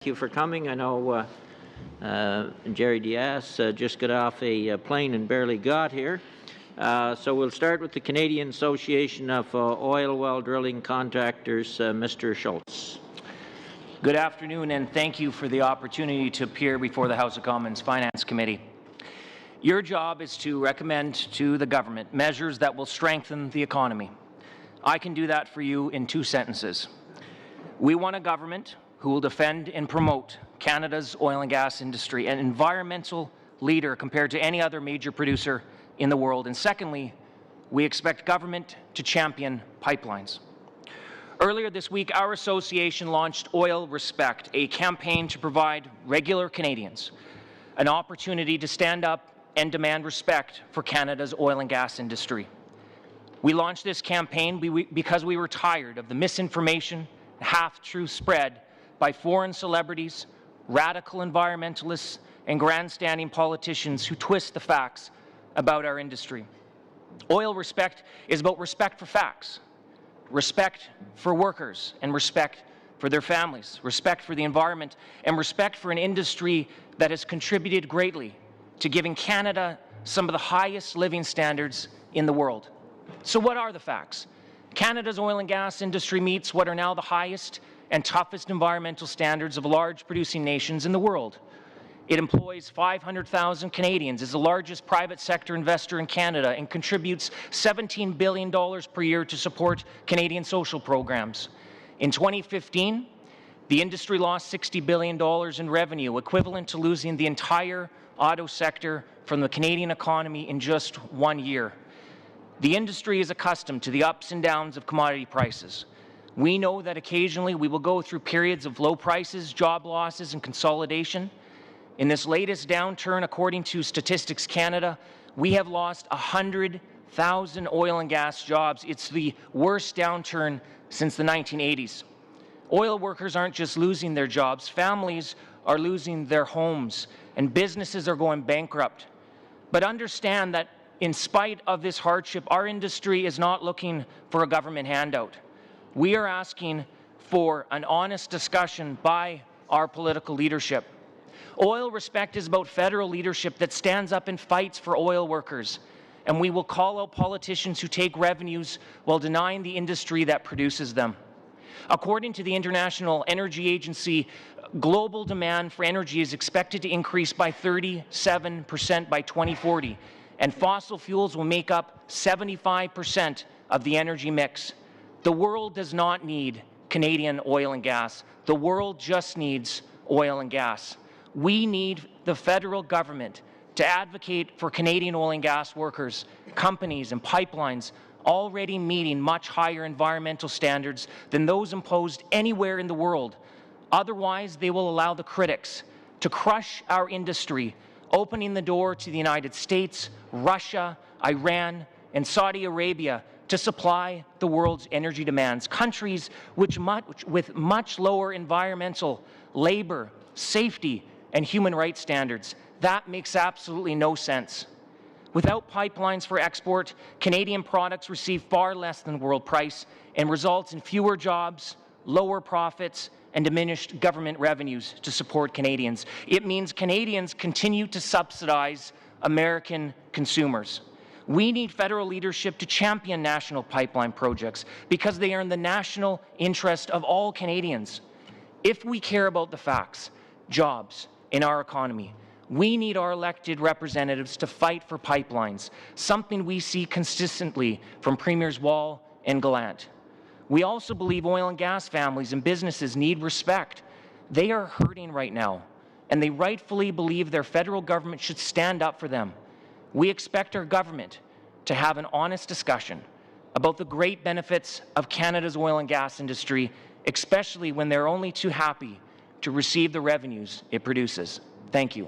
Thank you for coming. I know Jerry Diaz just got off a plane and barely got here. So we'll start with the Canadian Association of Oil Well Drilling Contractors, Mr. Scholz. Good afternoon, and thank you for the opportunity to appear before the House of Commons Finance Committee. Your job is to recommend to the government measures that will strengthen the economy. I can do that for you in 2 sentences. We want a government who will defend and promote Canada's oil and gas industry, an environmental leader compared to any other major producer in the world. And secondly, we expect government to champion pipelines. Earlier this week, our association launched Oil Respect, a campaign to provide regular Canadians an opportunity to stand up and demand respect for Canada's oil and gas industry. We launched this campaign because we were tired of the misinformation, half-truth spread by foreign celebrities, radical environmentalists, and grandstanding politicians who twist the facts about our industry. Oil Respect is about respect for facts, respect for workers, and respect for their families, respect for the environment, and respect for an industry that has contributed greatly to giving Canada some of the highest living standards in the world. So what are the facts? Canada's oil and gas industry meets what are now the highest and toughest environmental standards of large producing nations in the world. It employs 500,000 Canadians, is the largest private sector investor in Canada, and contributes $17 billion per year to support Canadian social programs. In 2015, the industry lost $60 billion in revenue, equivalent to losing the entire auto sector from the Canadian economy in just 1 year. The industry is accustomed to the ups and downs of commodity prices. We know that occasionally we will go through periods of low prices, job losses, and consolidation. In this latest downturn, according to Statistics Canada, we have lost 100,000 oil and gas jobs. It's the worst downturn since the 1980s. Oil workers aren't just losing their jobs, families are losing their homes, and businesses are going bankrupt. But understand that in spite of this hardship, our industry is not looking for a government handout. We are asking for an honest discussion by our political leadership. Oil Respect is about federal leadership that stands up and fights for oil workers, and we will call out politicians who take revenues while denying the industry that produces them. According to the International Energy Agency, global demand for energy is expected to increase by 37% by 2040, and fossil fuels will make up 75% of the energy mix. The world does not need Canadian oil and gas. The world just needs oil and gas. We need the federal government to advocate for Canadian oil and gas workers, companies, and pipelines already meeting much higher environmental standards than those imposed anywhere in the world. Otherwise, they will allow the critics to crush our industry, opening the door to the United States, Russia, Iran, and Saudi Arabia to supply the world's energy demands, countries with much lower environmental, labor, safety, and human rights standards. That makes absolutely no sense. Without pipelines for export, Canadian products receive far less than world price and results in fewer jobs, lower profits, and diminished government revenues to support Canadians. It means Canadians continue to subsidize American consumers. We need federal leadership to champion national pipeline projects because they are in the national interest of all Canadians. If we care about the facts, jobs, in our economy, we need our elected representatives to fight for pipelines, something we see consistently from Premiers Wall and Gallant. We also believe oil and gas families and businesses need respect. They are hurting right now, and they rightfully believe their federal government should stand up for them. We expect our government to have an honest discussion about the great benefits of Canada's oil and gas industry, especially when they're only too happy to receive the revenues it produces. Thank you.